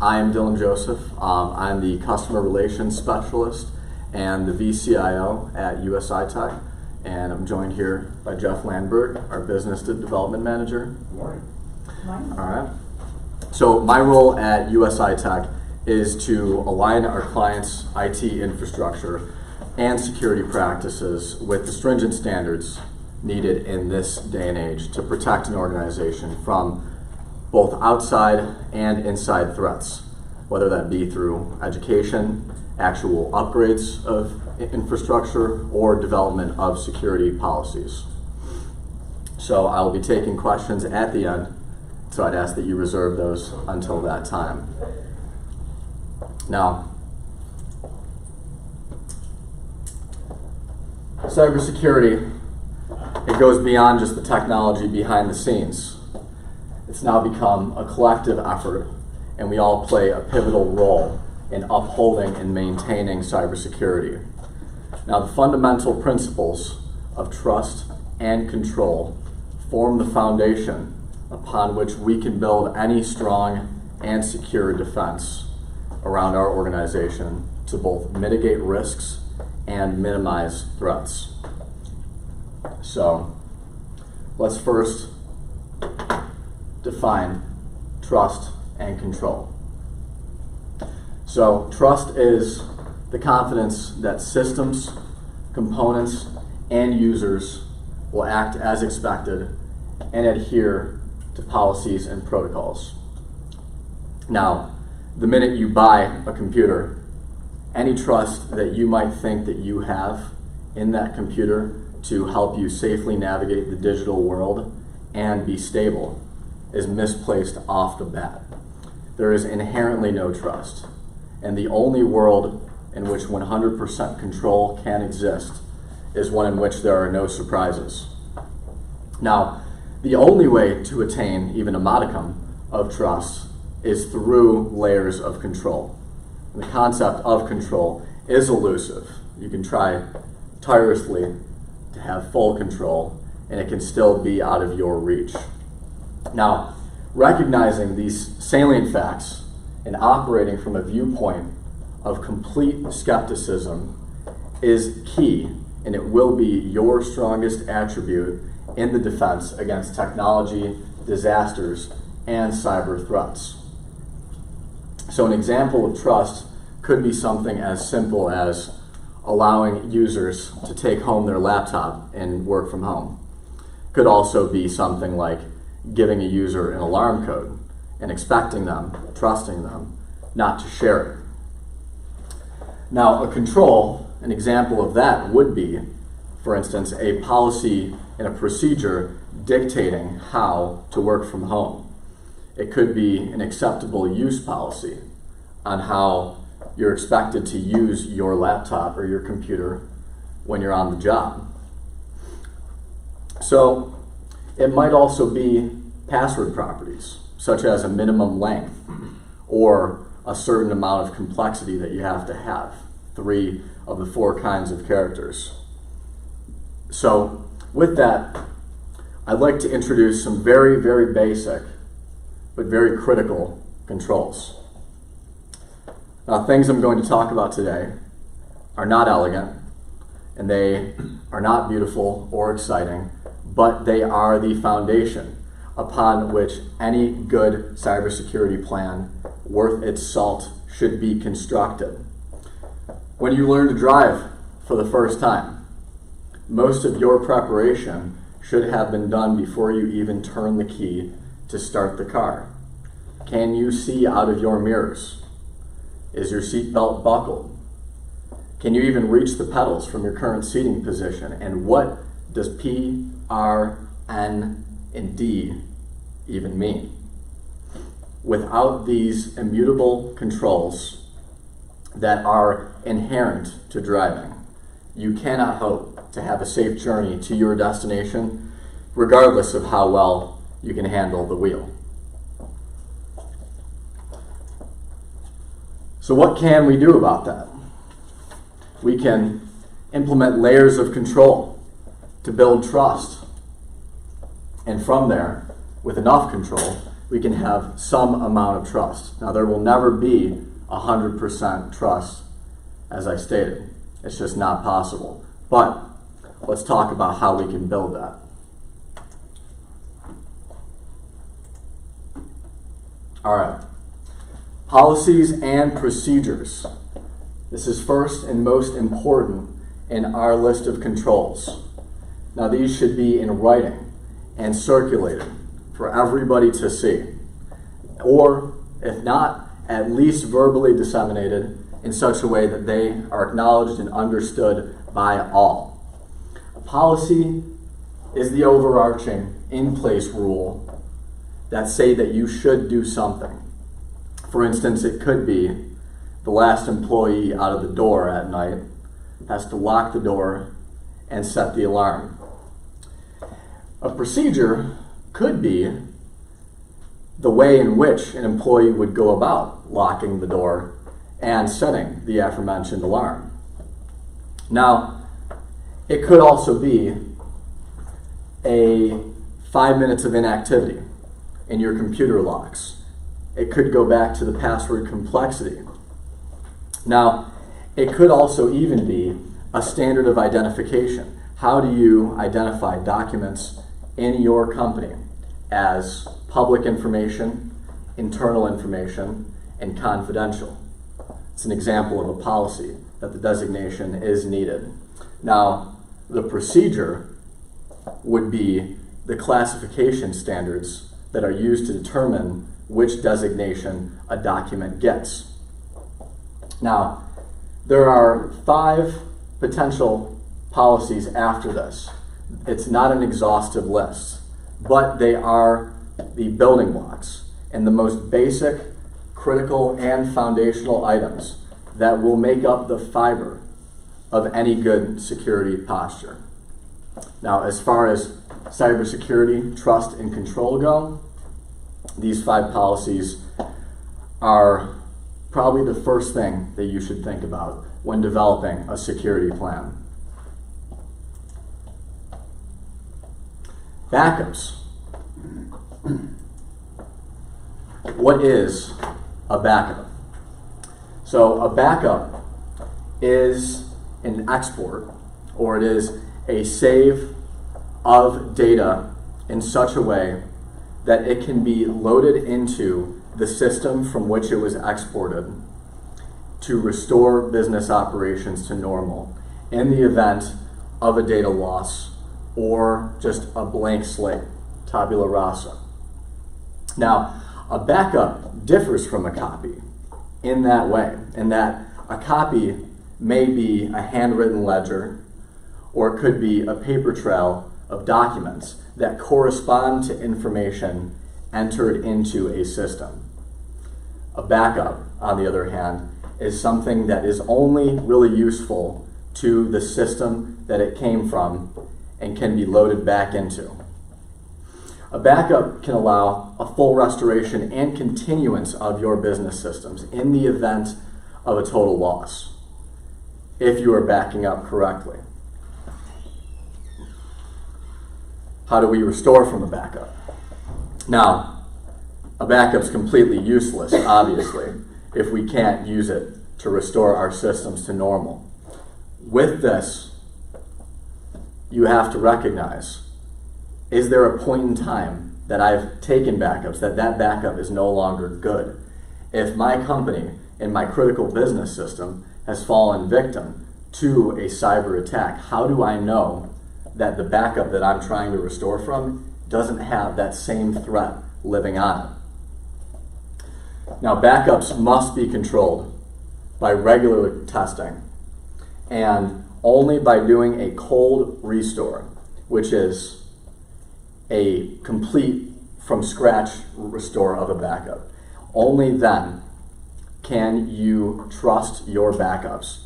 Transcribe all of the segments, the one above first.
I am Dylan Joseph. I'm the Customer Relations Specialist and the VCIO at USI Tech, and I'm joined here by Jeff Landberg, our Business Development Manager. Good morning. Good morning. All right. So my role at USI Tech is to align our clients' IT infrastructure and security practices with the stringent standards needed in this day and age to protect an organization from both outside and inside threats, whether that be through education, actual upgrades of infrastructure, or development of security policies. So I'll be taking questions at the end, so I'd ask that you reserve those until that time. Now, cybersecurity, it goes beyond just the technology behind the scenes. It's now become a collective effort, and we all play a pivotal role in upholding and maintaining cybersecurity. Now, the fundamental principles of trust and control form the foundation upon which we can build any strong and secure defense around our organization to both mitigate risks and minimize threats. So, let's first define trust and control. So, trust is the confidence that systems, components, and users will act as expected and adhere to policies and protocols. Now, the minute you buy a computer, any trust that you might think that you have in that computer to help you safely navigate the digital world and be stable is misplaced off the bat. There is inherently no trust, and the only world in which 100% control can exist is one in which there are no surprises. Now, the only way to attain even a modicum of trust is through layers of control. And the concept of control is elusive. You can try tirelessly to have full control, and it can still be out of your reach. Now, recognizing these salient facts and operating from a viewpoint of complete skepticism is key, and it will be your strongest attribute in the defense against technology, disasters, and cyber threats. So an example of trust could be something as simple as allowing users to take home their laptop and work from home. Could also be something like giving a user an alarm code and expecting them, trusting them, not to share it. Now, a control, an example of that would be, for instance, a policy and a procedure dictating how to work from home. It could be an acceptable use policy on how you're expected to use your laptop or your computer when you're on the job. So, it might also be password properties, such as a minimum length or a certain amount of complexity that you have to have, 3 of the 4 kinds of characters. So, with that, I'd like to introduce some very, very basic but very critical controls. Now, things I'm going to talk about today are not elegant, and they are not beautiful or exciting, but they are the foundation upon which any good cybersecurity plan worth its salt should be constructed. When you learn to drive for the first time, most of your preparation should have been done before you even turn the key to start the car. Can you see out of your mirrors? Is your seatbelt buckled? Can you even reach the pedals from your current seating position? And what does P, R, N, and D even mean? Without these immutable controls that are inherent to driving, you cannot hope to have a safe journey to your destination, regardless of how well you can handle the wheel. So what can we do about that? We can implement layers of control to build trust. And from there, with enough control, we can have some amount of trust. Now, there will never be 100% trust, as I stated. It's just not possible. But let's talk about how we can build that. All right. Policies and procedures. This is first and most important in our list of controls. Now, these should be in writing and circulated for everybody to see. Or, if not, at least verbally disseminated in such a way that they are acknowledged and understood by all. A policy is the overarching in-place rule that say that you should do something. For instance, it could be the last employee out of the door at night has to lock the door and set the alarm. A procedure could be the way in which an employee would go about locking the door and setting the aforementioned alarm. Now, it could also be a 5 minutes of inactivity in your computer locks. It could go back to the password complexity. Now, it could also even be a standard of identification. How do you identify documents in your company as public information, internal information, and confidential? It's an example of a policy that the designation is needed. Now, the procedure would be the classification standards that are used to determine which designation a document gets. Now, there are 5 potential policies after this. It's not an exhaustive list, but they are the building blocks and the most basic, critical, and foundational items that will make up the fiber of any good security posture. Now, as far as cybersecurity, trust, and control go, these 5 policies are probably the first thing that you should think about when developing a security plan. Backups. What is a backup? So a backup is an export, or it is a save of data in such a way that it can be loaded into the system from which it was exported to restore business operations to normal in the event of a data loss or just a blank slate, tabula rasa. Now, a backup differs from a copy in that way, in that a copy may be a handwritten ledger, or it could be a paper trail of documents that correspond to information entered into a system. A backup, on the other hand, is something that is only really useful to the system that it came from and can be loaded back into. A backup can allow a full restoration and continuance of your business systems in the event of a total loss, if you are backing up correctly. How do we restore from a backup? Now, a backup is completely useless, obviously, if we can't use it to restore our systems to normal. With this, you have to recognize, is there a point in time that I've taken backups that backup is no longer good? If my company and my critical business system has fallen victim to a cyber attack, how do I know that the backup that I'm trying to restore from doesn't have that same threat living on it? Now, backups must be controlled by regular testing and only by doing a cold restore, which is a complete from scratch restore of a backup. Only then can you trust your backups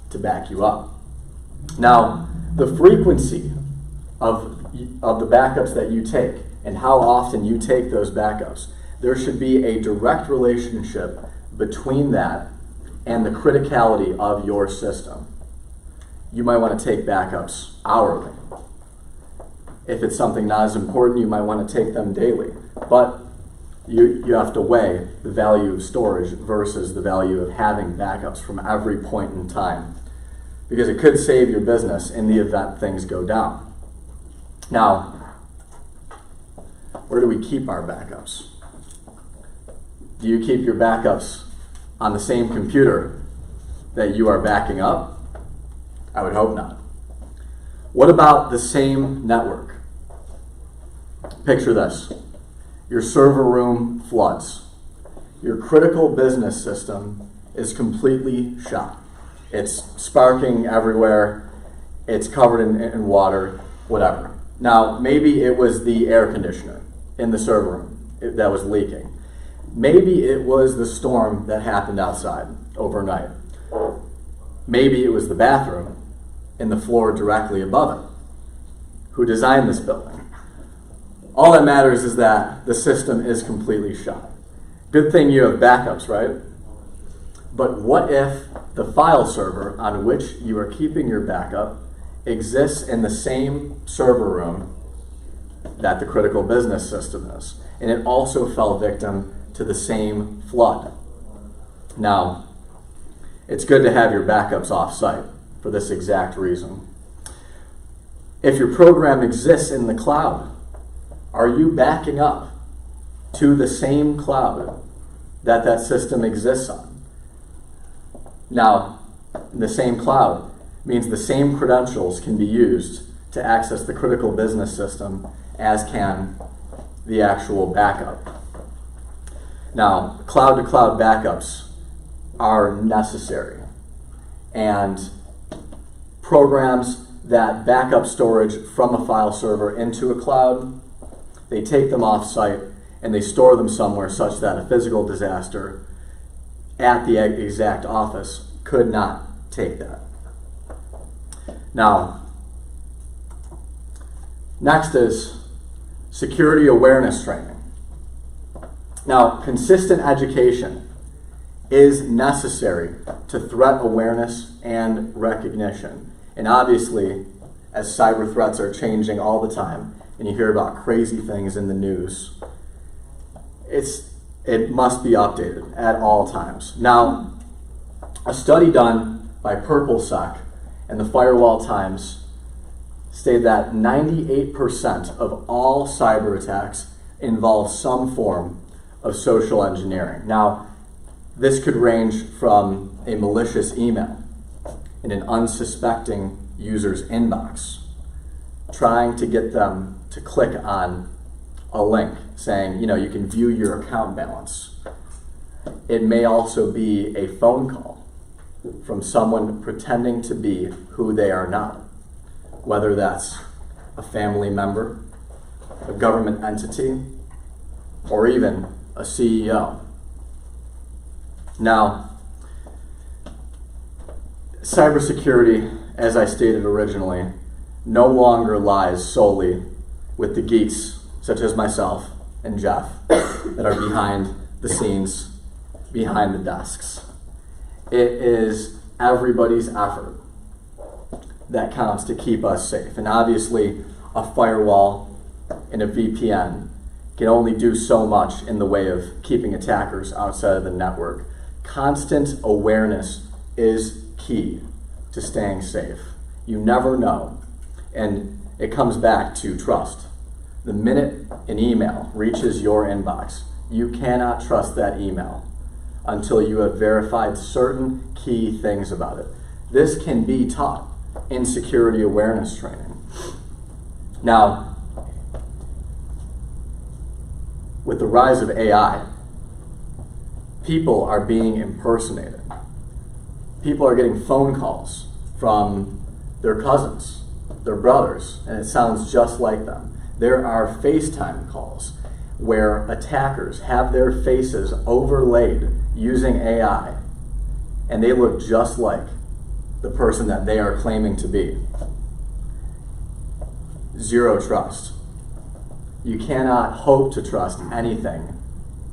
to back you up. Now, the frequency of the backups that you take and how often you take those backups, there should be a direct relationship between that and the criticality of your system. You might want to take backups hourly. If it's something not as important, you might want to take them daily. But you have to weigh the value of storage versus the value of having backups from every point in time, because it could save your business in the event things go down. Now, where do we keep our backups? Do you keep your backups on the same computer that you are backing up? I would hope not. What about the same network? Picture this. Your server room floods. Your critical business system is completely shot. It's sparking everywhere. It's covered in water, whatever. Now, maybe it was the air conditioner in the server room that was leaking. Maybe it was the storm that happened outside overnight. Maybe it was the bathroom in the floor directly above it. Who designed this building? All that matters is that the system is completely shot. Good thing you have backups, right? But what if the file server on which you are keeping your backup exists in the same server room that the critical business system is, and it also fell victim to the same flood? Now, it's good to have your backups off-site for this exact reason. If your program exists in the cloud, are you backing up to the same cloud that system exists on? Now, the same cloud means the same credentials can be used to access the critical business system as can the actual backup. Now, cloud-to-cloud backups are necessary, and programs that back up storage from a file server into a cloud, they take them off-site and they store them somewhere such that a physical disaster at the exact office could not take that. Now, next is security awareness training. Now, consistent education is necessary to threat awareness and recognition. And obviously, as cyber threats are changing all the time, and you hear about crazy things in the news, it must be updated at all times. Now, a study done by PurpleSec and the Firewall Times stated that 98% of all cyber attacks involve some form of social engineering. Now, this could range from a malicious email in an unsuspecting user's inbox, trying to get them to click on a link saying, you can view your account balance. It may also be a phone call from someone pretending to be who they are not, whether that's a family member, a government entity, or even a CEO. Now, cybersecurity, as I stated originally, no longer lies solely with the geeks such as myself and Jeff that are behind the scenes, behind the desks. It is everybody's effort that counts to keep us safe. And obviously, a firewall and a VPN can only do so much in the way of keeping attackers outside of the network. Constant awareness is key to staying safe. You never know. And it comes back to trust. The minute an email reaches your inbox, you cannot trust that email until you have verified certain key things about it. This can be taught in security awareness training. Now, with the rise of AI, people are being impersonated. People are getting phone calls from their cousins, their brothers, and it sounds just like them. There are FaceTime calls where attackers have their faces overlaid using AI, and they look just like the person that they are claiming to be. Zero trust. You cannot hope to trust anything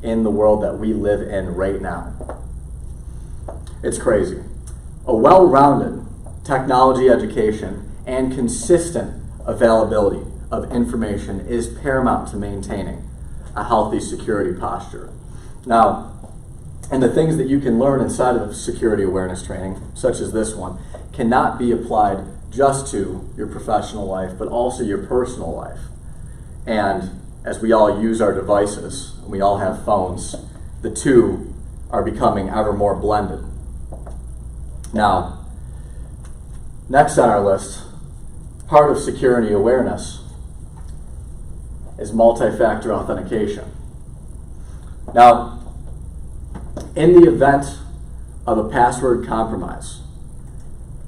in the world that we live in right now. It's crazy. A well-rounded technology education and consistent availability of information is paramount to maintaining a healthy security posture. Now, and the things that you can learn inside of security awareness training, such as this one, cannot be applied just to your professional life, but also your personal life. And as we all use our devices, we all have phones, the two are becoming ever more blended. Now, next on our list, part of security awareness is multi-factor authentication. Now, in the event of a password compromise,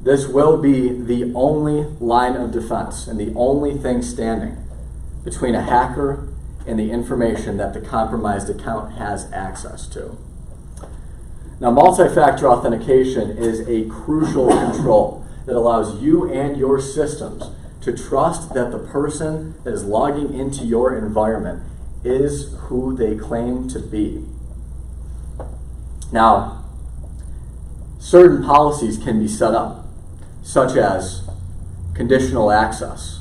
this will be the only line of defense and the only thing standing between a hacker and the information that the compromised account has access to. Now, multi-factor authentication is a crucial control that allows you and your systems to trust that the person that is logging into your environment is who they claim to be. Now, certain policies can be set up, such as conditional access.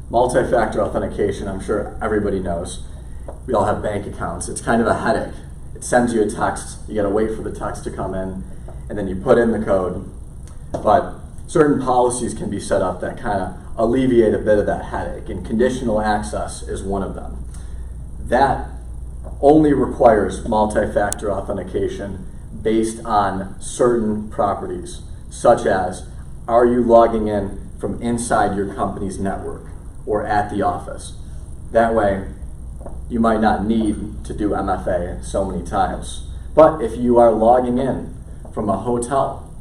Multi-factor authentication, I'm sure everybody knows. We all have bank accounts. It's kind of a headache. It sends you a text. You got to wait for the text to come in, and then you put in the code. But certain policies can be set up that kind of alleviate a bit of that headache, and conditional access is one of them. That only requires multi-factor authentication based on certain properties, such as, are you logging in from inside your company's network or at the office? That way, you might not need to do MFA so many times. But if you are logging in from a hotel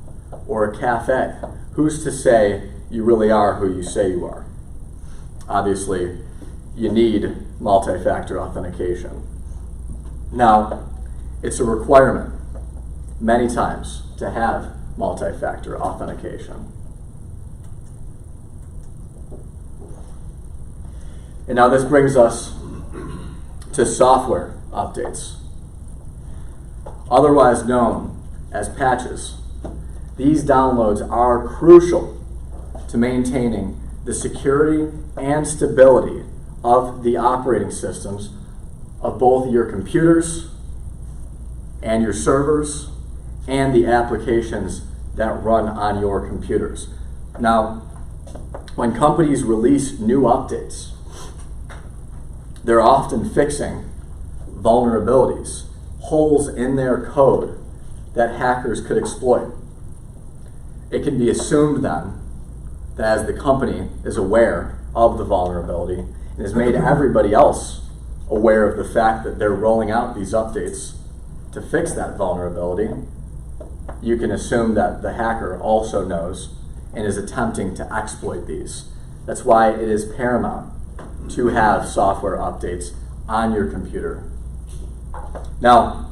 or a cafe, who's to say you really are who you say you are? Obviously, you need multi-factor authentication. Now, it's a requirement many times to have multi-factor authentication. And now this brings us to software updates, otherwise known as patches. These downloads are crucial to maintaining the security and stability of the operating systems of both your computers and your servers and the applications that run on your computers. Now, when companies release new updates, they're often fixing vulnerabilities, holes in their code that hackers could exploit. It can be assumed then that as the company is aware of the vulnerability and has made everybody else aware of the fact that they're rolling out these updates to fix that vulnerability, you can assume that the hacker also knows and is attempting to exploit these. That's why it is paramount to have software updates on your computer. Now,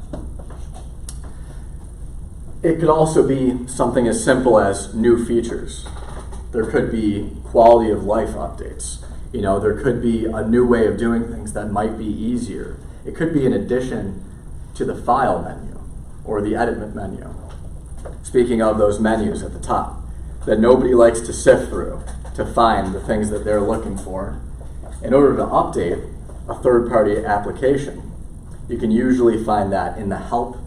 it could also be something as simple as new features. There could be quality of life updates. There could be a new way of doing things that might be easier. It could be an addition to the file menu or the edit menu. Speaking of those menus at the top that nobody likes to sift through to find the things that they're looking for, in order to update a third-party application, you can usually find that in the help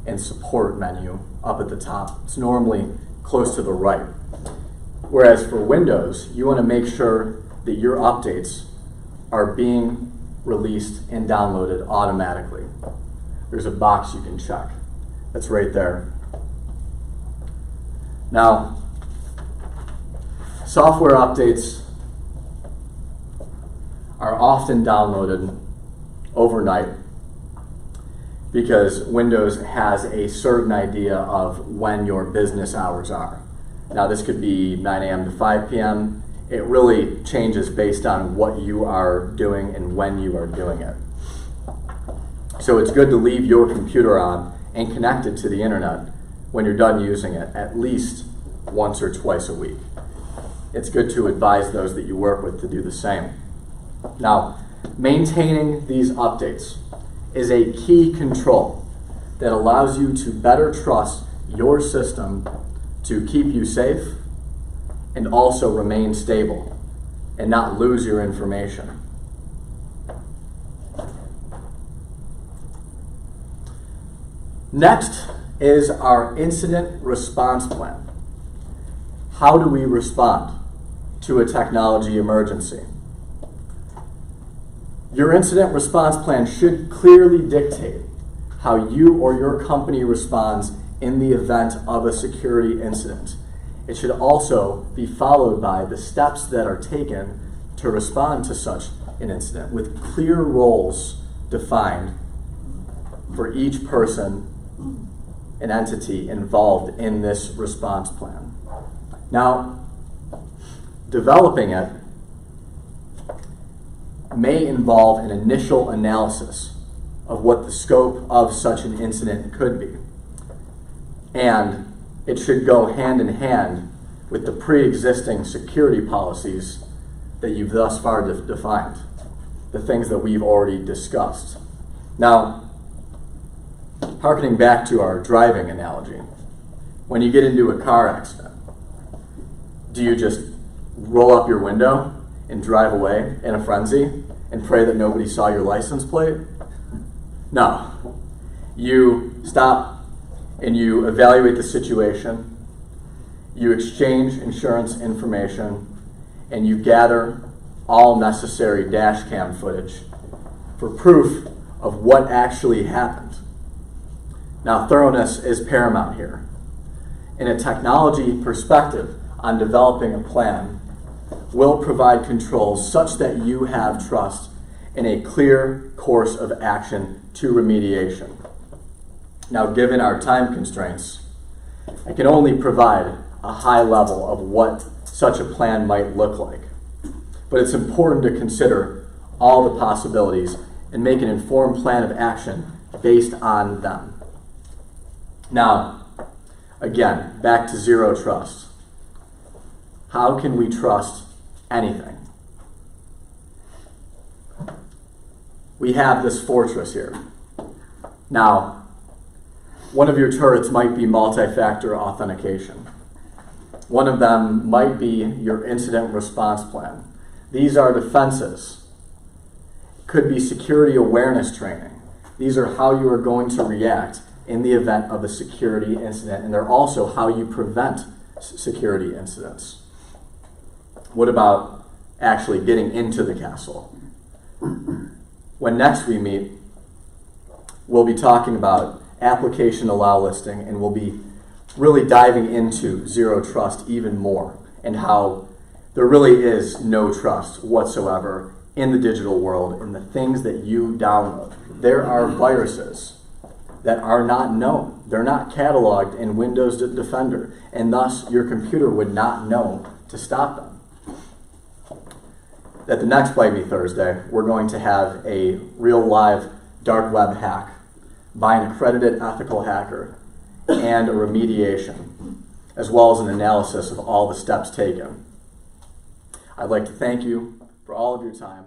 and support menu up at the top. It's normally close to the right. Whereas for Windows, you want to make sure that your updates are being released and downloaded automatically. There's a box you can check. That's right there. Now, software updates are often downloaded overnight because Windows has a certain idea of when your business hours are. Now, this could be 9 a.m. to 5 p.m. It really changes based on what you are doing and when you are doing it. So it's good to leave your computer on and connected to the internet when you're done using it at least once or twice a week. It's good to advise those that you work with to do the same. Now, maintaining these updates is a key control that allows you to better trust your system to keep you safe and also remain stable and not lose your information. Next is our incident response plan. How do we respond to a technology emergency? Your incident response plan should clearly dictate how you or your company responds in the event of a security incident. It should also be followed by the steps that are taken to respond to such an incident, with clear roles defined for each person and entity involved in this response plan. Now, developing it may involve an initial analysis of what the scope of such an incident could be. And it should go hand in hand with the pre-existing security policies that you've thus far defined, the things that we've already discussed. Now, harkening back to our driving analogy, when you get into a car accident, do you just roll up your window and drive away in a frenzy and pray that nobody saw your license plate? No. You stop and you evaluate the situation, you exchange insurance information, and you gather all necessary dash cam footage for proof of what actually happened. Now, thoroughness is paramount here. In a technology perspective on developing a plan, will provide controls such that you have trust in a clear course of action to remediation. Now, given our time constraints, I can only provide a high level of what such a plan might look like. But it's important to consider all the possibilities and make an informed plan of action based on them. Now, again, back to zero trust. How can we trust anything? We have this fortress here. Now, one of your turrets might be multi-factor authentication. One of them might be your incident response plan. These are defenses. Could be security awareness training. These are how you are going to react in the event of a security incident, and they're also how you prevent security incidents. What about actually getting into the castle? When next we meet, we'll be talking about application allow listing, and we'll be really diving into zero trust even more, and how there really is no trust whatsoever in the digital world in the things that you download. There are viruses that are not known. They're not cataloged in Windows Defender, and thus your computer would not know to stop them. At the next Byte Me Thursday, we're going to have a real live dark web hack by an accredited ethical hacker and a remediation, as well as an analysis of all the steps taken. I'd like to thank you for all of your time.